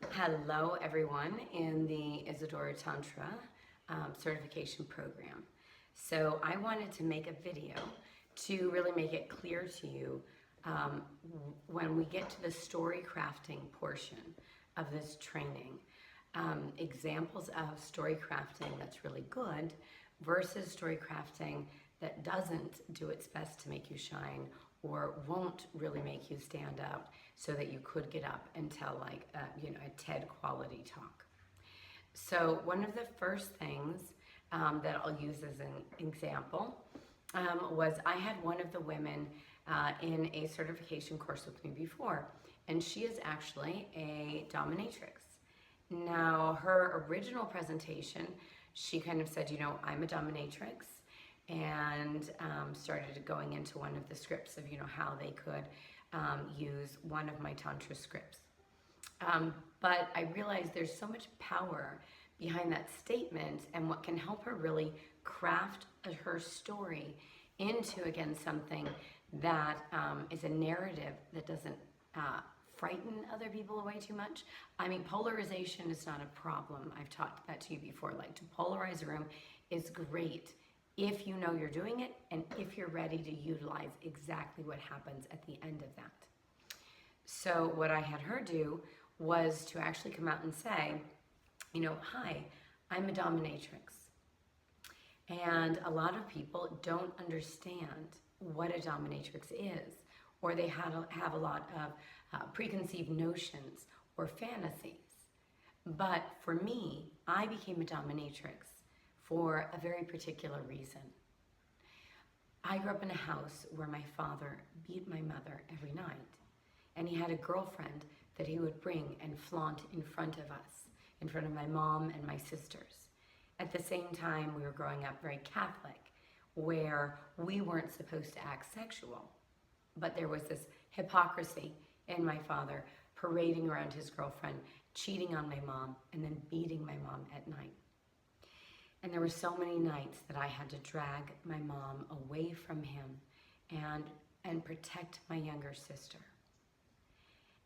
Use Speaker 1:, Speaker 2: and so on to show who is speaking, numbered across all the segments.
Speaker 1: Hello, everyone in the Isadora Tantra certification program. So I wanted to make a video to really make it clear to you um, when we get to the story crafting portion of this training, examples of story crafting that's really good versus story crafting that doesn't do its best to make you shine or won't really make you stand out so that you could get up and tell like a TED quality talk. So one of the first things that I'll use as an example was I had one of the women in a certification course with me before, and she is actually a dominatrix. Now, her original presentation, she kind of said, I'm a dominatrix, and started going into one of the scripts of, how they could use one of my Tantra scripts. But I realized there's so much power behind that statement and what can help her really craft her story into, again, something that is a narrative that doesn't frighten other people away too much. I mean, polarization is not a problem. I've talked that to you before. Like, to polarize a room is great if you know you're doing it and if you're ready to utilize exactly what happens at the end of that. So what I had her do was to actually come out and say, hi, I'm a dominatrix. And a lot of people don't understand what a dominatrix is, or they have a lot of preconceived notions or fantasies. But for me, I became a dominatrix for a very particular reason. I grew up in a house where my father beat my mother every night, and he had a girlfriend that he would bring and flaunt in front of us, in front of my mom and my sisters. At the same time, we were growing up very Catholic, where we weren't supposed to act sexual. But there was this hypocrisy in my father parading around his girlfriend, cheating on my mom, and then beating my mom at night. And there were so many nights that I had to drag my mom away from him and protect my younger sister.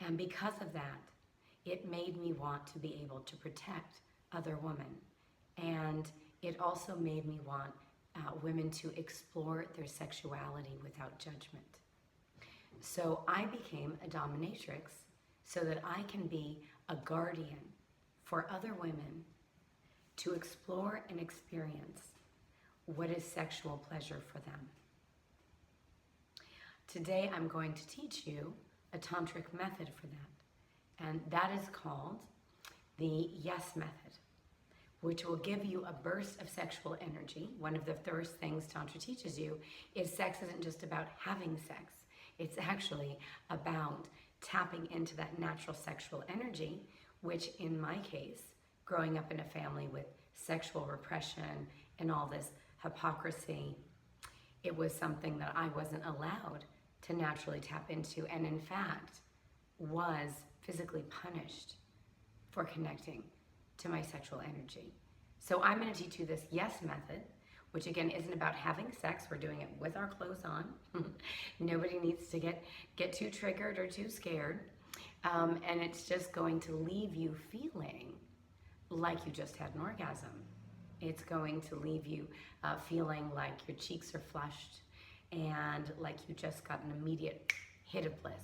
Speaker 1: And because of that, it made me want to be able to protect other women. And it also made me want women to explore their sexuality without judgment. So I became a dominatrix so that I can be a guardian for other women to explore and experience what is sexual pleasure for them. Today I'm going to teach you a tantric method for that, and that is called the yes method, which will give you a burst of sexual energy. One of the first things Tantra teaches you is sex isn't just about having sex. It's actually about tapping into that natural sexual energy, which in my case, growing up in a family with sexual repression and all this hypocrisy, it was something that I wasn't allowed to naturally tap into, and in fact was physically punished for connecting to my sexual energy. So I'm going to teach you this yes method, which again isn't about having sex. We're doing it with our clothes on. Nobody needs to get too triggered or too scared. And it's just going to leave you feeling like you just had an orgasm. It's going to leave you feeling like your cheeks are flushed and like you just got an immediate hit of bliss.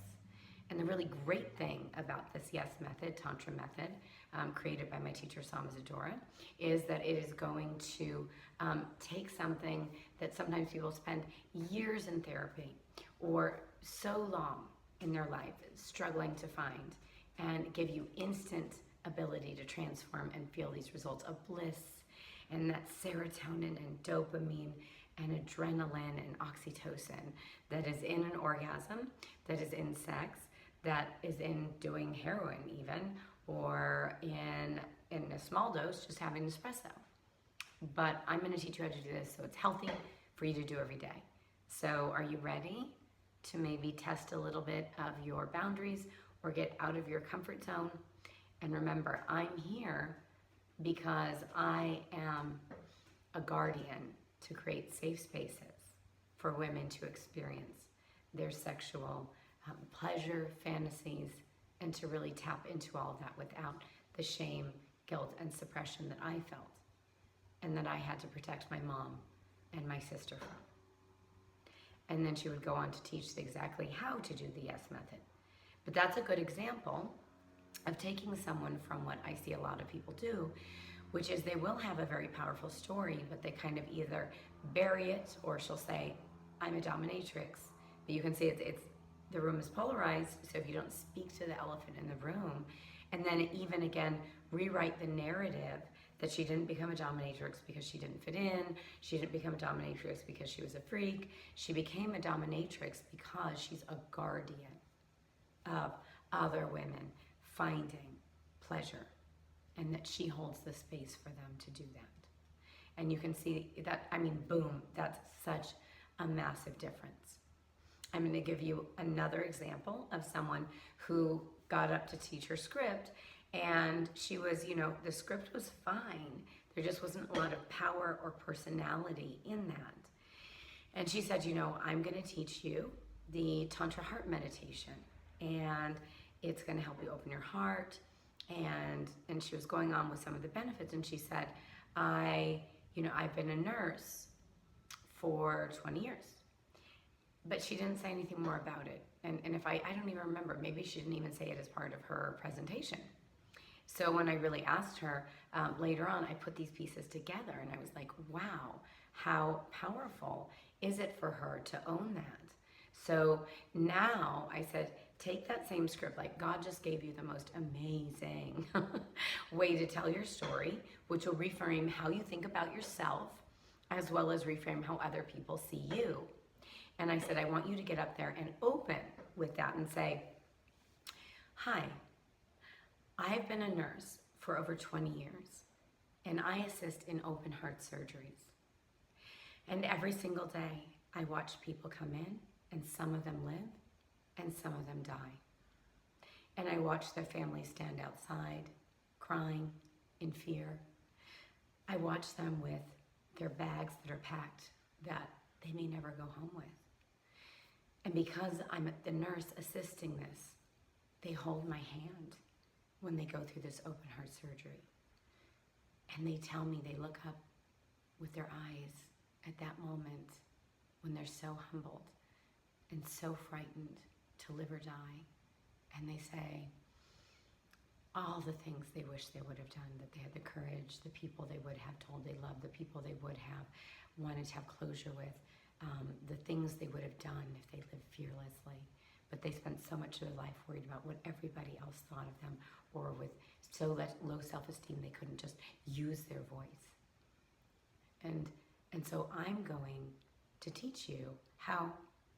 Speaker 1: And the really great thing about this yes method, Tantra method, created by my teacher, Isadora, is that it is going to take something that sometimes people spend years in therapy or so long in their life struggling to find, and give you instant ability to transform and feel these results of bliss and that serotonin and dopamine and adrenaline and oxytocin that is in an orgasm, that is in sex, that is in doing heroin even, or in a small dose, just having an espresso. But I'm going to teach you how to do this so it's healthy for you to do every day. So are you ready to maybe test a little bit of your boundaries or get out of your comfort zone? And remember, I'm here because I am a guardian to create safe spaces for women to experience their sexual pleasure, fantasies, and to really tap into all of that without the shame, guilt, and suppression that I felt and that I had to protect my mom and my sister from. And then she would go on to teach exactly how to do the yes method. But that's a good example of taking someone from what I see a lot of people do, which is they will have a very powerful story, but they kind of either bury it, or she'll say, I'm a dominatrix. But you can see it's the room is polarized, so if you don't speak to the elephant in the room, and then even again, rewrite the narrative that she didn't become a dominatrix because she didn't fit in, she didn't become a dominatrix because she was a freak, she became a dominatrix because she's a guardian of other women finding pleasure, and that she holds the space for them to do that. And you can see that, I mean, boom, that's such a massive difference. I'm going to give you another example of someone who got up to teach her script, and she was, the script was fine. There just wasn't a lot of power or personality in that. And she said, I'm going to teach you the Tantra heart meditation, and it's going to help you open your heart. And she was going on with some of the benefits, and she said, I've been a nurse for 20 years. But she didn't say anything more about it. And if I don't even remember, maybe she didn't even say it as part of her presentation. So when I really asked her later on, I put these pieces together, and I was like, wow, how powerful is it for her to own that? So now I said, take that same script, like God just gave you the most amazing way to tell your story, which will reframe how you think about yourself, as well as reframe how other people see you. And I said, I want you to get up there and open with that and say, hi, I've been a nurse for over 20 years, and I assist in open heart surgeries. And every single day, I watch people come in, and some of them live, and some of them die. And I watch their families stand outside, crying in fear. I watch them with their bags that are packed that they may never go home with. And because I'm the nurse assisting this, they hold my hand when they go through this open heart surgery. And they tell me, they look up with their eyes at that moment when they're so humbled and so frightened to live or die. And they say all the things they wish they would have done, that they had the courage, the people they would have told they loved, the people they would have wanted to have closure with, the things they would have done if they lived fearlessly. But they spent so much of their life worried about what everybody else thought of them, or with so low self-esteem they couldn't just use their voice. And so I'm going to teach you how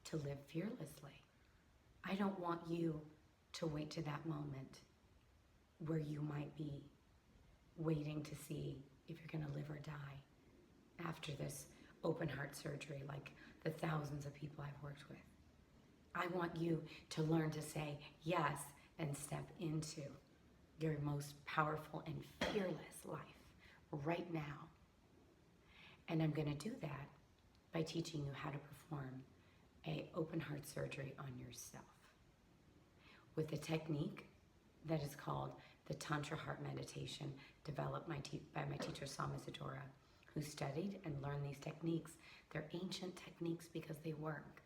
Speaker 1: to live fearlessly. I don't want you to wait to that moment where you might be waiting to see if you're going to live or die after this open heart surgery, like the thousands of people I've worked with. I want you to learn to say yes and step into your most powerful and fearless life right now. And I'm going to do that by teaching you how to perform an open heart surgery on yourself with a technique that is called the Tantra heart meditation, developed by my teacher, Isadora, who studied and learned these techniques. They're ancient techniques because they work,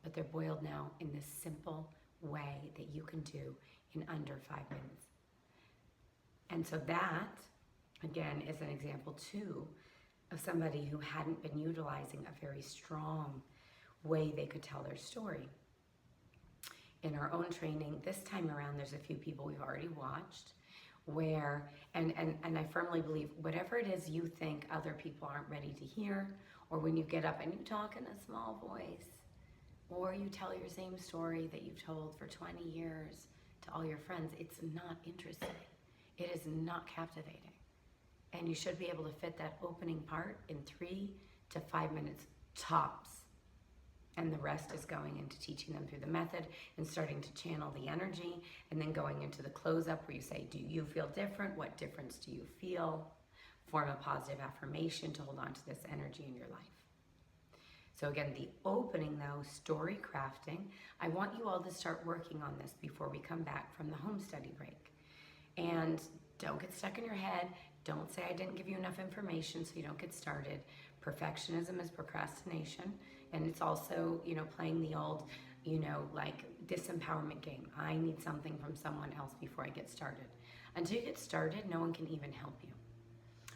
Speaker 1: but they're boiled now in this simple way that you can do in under 5 minutes. And so that, again, is an example too of somebody who hadn't been utilizing a very strong way they could tell their story. In our own training, this time around, there's a few people we've already watched where, and I firmly believe, whatever it is you think other people aren't ready to hear, or when you get up and you talk in a small voice, or you tell your same story that you've told for 20 years to all your friends, it's not interesting. It is not captivating. And you should be able to fit that opening part in 3 to 5 minutes tops. And the rest is going into teaching them through the method and starting to channel the energy, and then going into the close-up where you say, do you feel different? What difference do you feel? Form a positive affirmation to hold on to this energy in your life. So again, the opening though, story crafting, I want you all to start working on this before we come back from the home study break. And don't get stuck in your head. Don't say I didn't give you enough information so you don't get started. Perfectionism is procrastination. And it's also, playing the old, like disempowerment game. I need something from someone else before I get started. Until you get started, no one can even help you.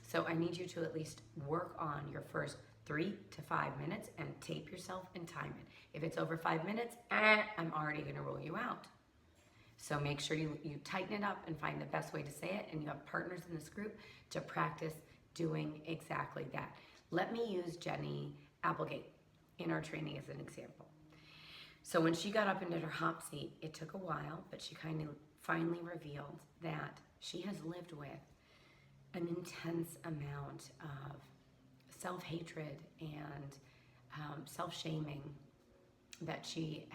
Speaker 1: So I need you to at least work on your first 3 to 5 minutes and tape yourself and time it. If it's over 5 minutes, I'm already gonna rule you out. So make sure you tighten it up and find the best way to say it, and you have partners in this group to practice doing exactly that. Let me use Jenny Applegate in our training as an example. So when she got up and did her hop seat, it took a while, but she kind of finally revealed that she has lived with an intense amount of self-hatred and self-shaming that she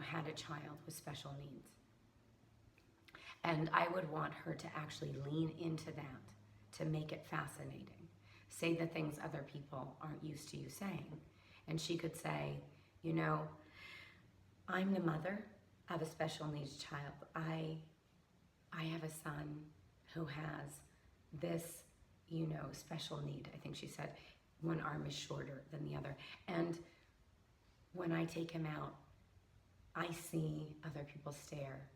Speaker 1: had a child with special needs. And I would want her to actually lean into that, to make it fascinating. Say the things other people aren't used to you saying. And she could say, I'm the mother of a special needs child. I have a son who has this, special need. I think she said one arm is shorter than the other. And when I take him out, I see other people stare,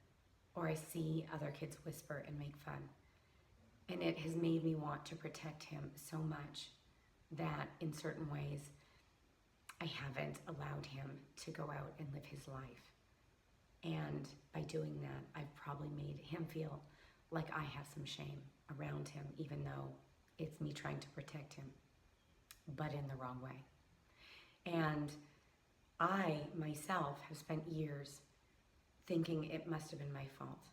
Speaker 1: or I see other kids whisper and make fun. And it has made me want to protect him so much that in certain ways, I haven't allowed him to go out and live his life. And by doing that, I've probably made him feel like I have some shame around him, even though it's me trying to protect him, but in the wrong way. And I, myself, have spent years thinking it must have been my fault.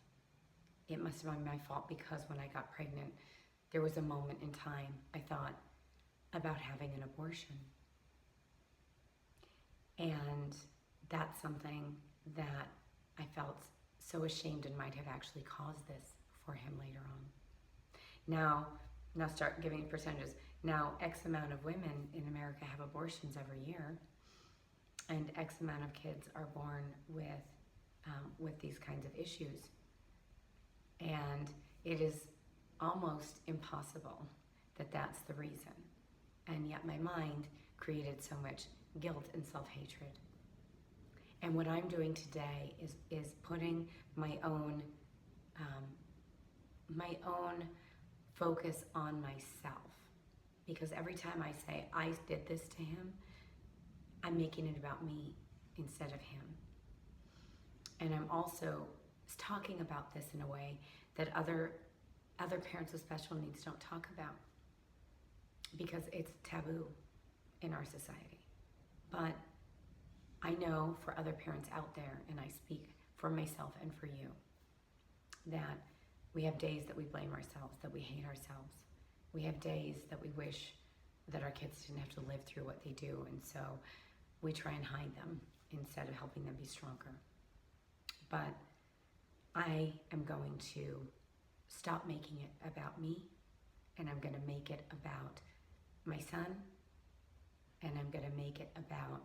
Speaker 1: It must have been my fault because when I got pregnant, there was a moment in time I thought about having an abortion. And that's something that I felt so ashamed and might have actually caused this for him later on. Now start giving percentages. Now, X amount of women in America have abortions every year, and X amount of kids are born with these kinds of issues. And it is almost impossible that that's the reason. And yet my mind created so much guilt and self-hatred. And what I'm doing today is putting my own focus on myself. Because every time I say I did this to him, I'm making it about me instead of him. And I'm also talking about this in a way that other parents with special needs don't talk about, because it's taboo in our society. But I know for other parents out there, and I speak for myself and for you, that we have days that we blame ourselves, that we hate ourselves. We have days that we wish that our kids didn't have to live through what they do, and so we try and hide them instead of helping them be stronger. But I am going to stop making it about me, and I'm going to make it about my son, and I'm going to make it about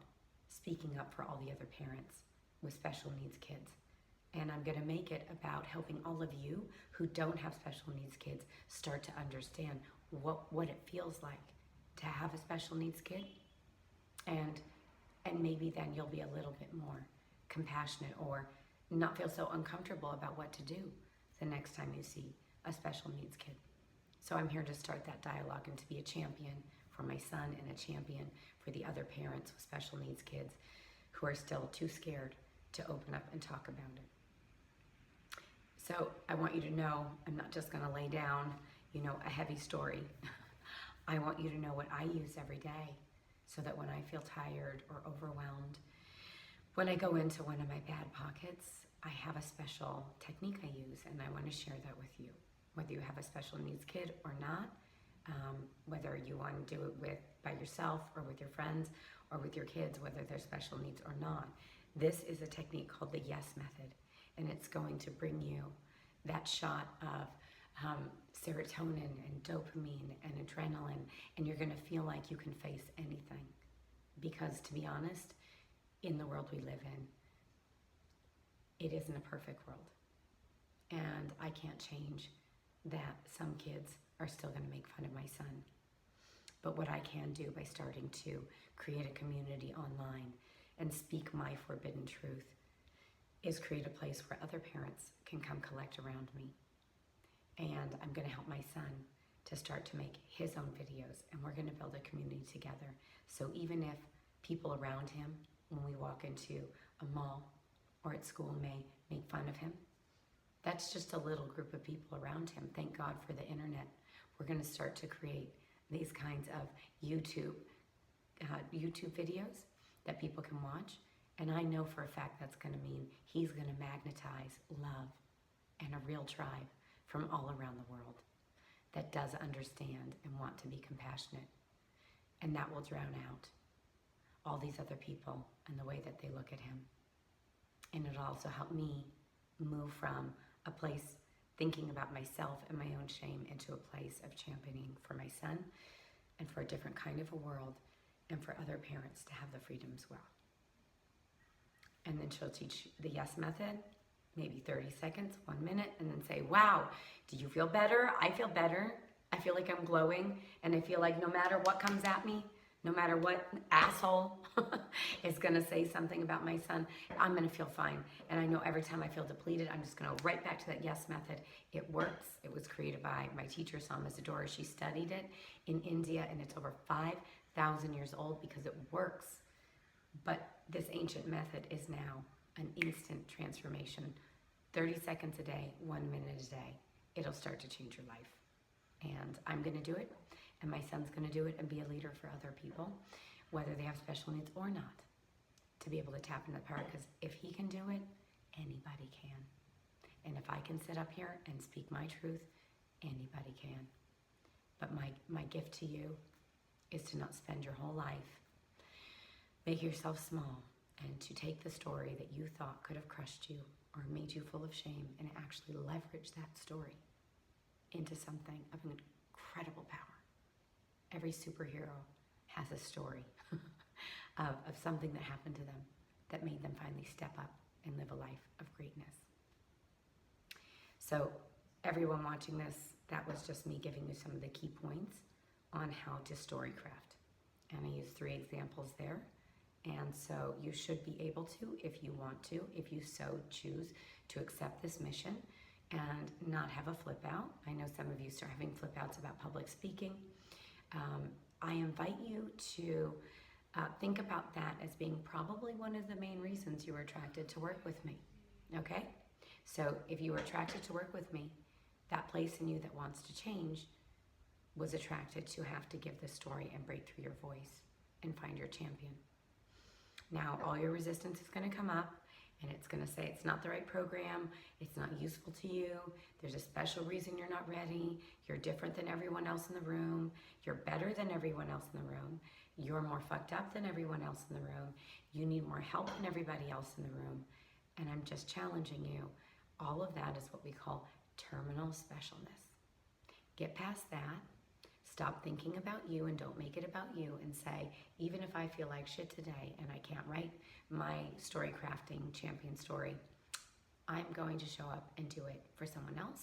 Speaker 1: speaking up for all the other parents with special needs kids. And I'm going to make it about helping all of you who don't have special needs kids start to understand what it feels like to have a special needs kid. And maybe then you'll be a little bit more compassionate, or not feel so uncomfortable about what to do the next time you see a special needs kid. So I'm here to start that dialogue and to be a champion for my son and a champion for the other parents with special needs kids who are still too scared to open up and talk about it. So I want you to know I'm not just going to lay down, a heavy story. I want you to know what I use every day, so that when I feel tired or overwhelmed, when I go into one of my bad pockets, I have a special technique I use, and I want to share that with you. Whether you have a special needs kid or not, whether you want to do it by yourself or with your friends or with your kids, whether they're special needs or not. This is a technique called the YES method, and it's going to bring you that shot of serotonin and dopamine and adrenaline, and you're going to feel like you can face anything. Because to be honest, in the world we live in, it isn't a perfect world. And I can't change that some kids are still going to make fun of my son. But what I can do by starting to create a community online and speak my forbidden truth is create a place where other parents can come collect around me. And I'm going to help my son to start to make his own videos, and we're going to build a community together. So even if people around him, when we walk into a mall or at school, may make fun of him, that's just a little group of people around him. Thank God for the internet. We're going to start to create these kinds of YouTube videos that people can watch. And I know for a fact that's going to mean he's going to magnetize love and a real tribe from all around the world that does understand and want to be compassionate. And that will drown out all these other people and the way that they look at him. And it'll also help me move from a place thinking about myself and my own shame into a place of championing for my son and for a different kind of a world and for other parents to have the freedom as well. And then she'll teach the yes method, maybe 30 seconds, 1 minute, and then say, wow, do you feel better? I feel better. I feel like I'm glowing, and I feel like no matter what comes at me, no matter what asshole is gonna say something about my son, I'm gonna feel fine. And I know every time I feel depleted, I'm just gonna go right back to that yes method. It works. It was created by my teacher, Isadora. She studied it in India, and it's over 5,000 years old because it works. But this ancient method is now an instant transformation. 30 seconds a day, 1 minute a day. It'll start to change your life. And I'm gonna do it, and my son's gonna do it and be a leader for other people, whether they have special needs or not, to be able to tap into the power, because if he can do it, anybody can. And if I can sit up here and speak my truth, anybody can. But my gift to you is to not spend your whole life making yourself small, and to take the story that you thought could have crushed you or made you full of shame and actually leverage that story into something of incredible power. Every superhero has a story of something that happened to them that made them finally step up and live a life of greatness. So everyone watching this, that was just me giving you some of the key points on how to storycraft. And I used 3 examples there. And so you should be able to, if you want to, if you so choose to accept this mission and not have a flip out. I know some of you start having flip outs about public speaking. I invite you to think about that as being probably one of the main reasons you were attracted to work with me, okay? So if you were attracted to work with me, that place in you that wants to change was attracted to have to give this story and break through your voice and find your champion. Now, all your resistance is going to come up, and it's going to say it's not the right program, it's not useful to you, there's a special reason you're not ready, you're different than everyone else in the room, you're better than everyone else in the room, you're more fucked up than everyone else in the room, you need more help than everybody else in the room, and I'm just challenging you. All of that is what we call terminal specialness. Get past that. Stop thinking about you and don't make it about you, and say, even if I feel like shit today and I can't write my story crafting champion story, I'm going to show up and do it for someone else.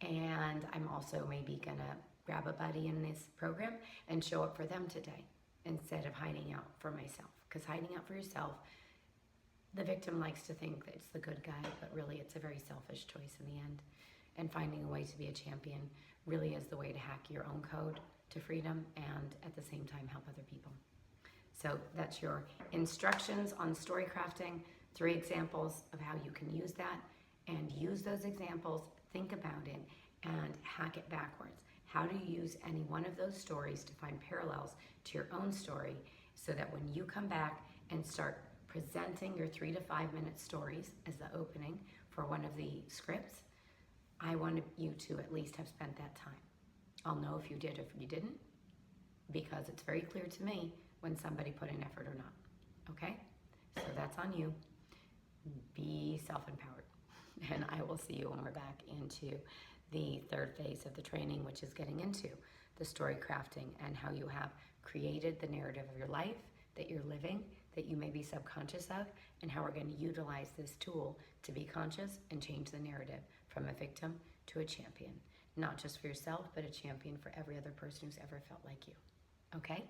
Speaker 1: And I'm also maybe gonna grab a buddy in this program and show up for them today instead of hiding out for myself. Because hiding out for yourself, the victim likes to think that it's the good guy, but really it's a very selfish choice in the end. And finding a way to be a champion really is the way to hack your own code to freedom and at the same time help other people. So that's your instructions on story crafting, 3 examples of how you can use that, and use those examples, think about it, and hack it backwards. How do you use any one of those stories to find parallels to your own story so that when you come back and start presenting your 3 to 5 minute stories as the opening for one of the scripts, I want you to at least have spent that time. I'll know if you did or if you didn't, because it's very clear to me when somebody put in effort or not, okay? So that's on you. Be self-empowered. And I will see you when we're back into the 3rd phase of the training, which is getting into the story crafting and how you have created the narrative of your life that you're living, that you may be subconscious of, and how we're going to utilize this tool to be conscious and change the narrative from a victim to a champion. Not just for yourself, but a champion for every other person who's ever felt like you. Okay?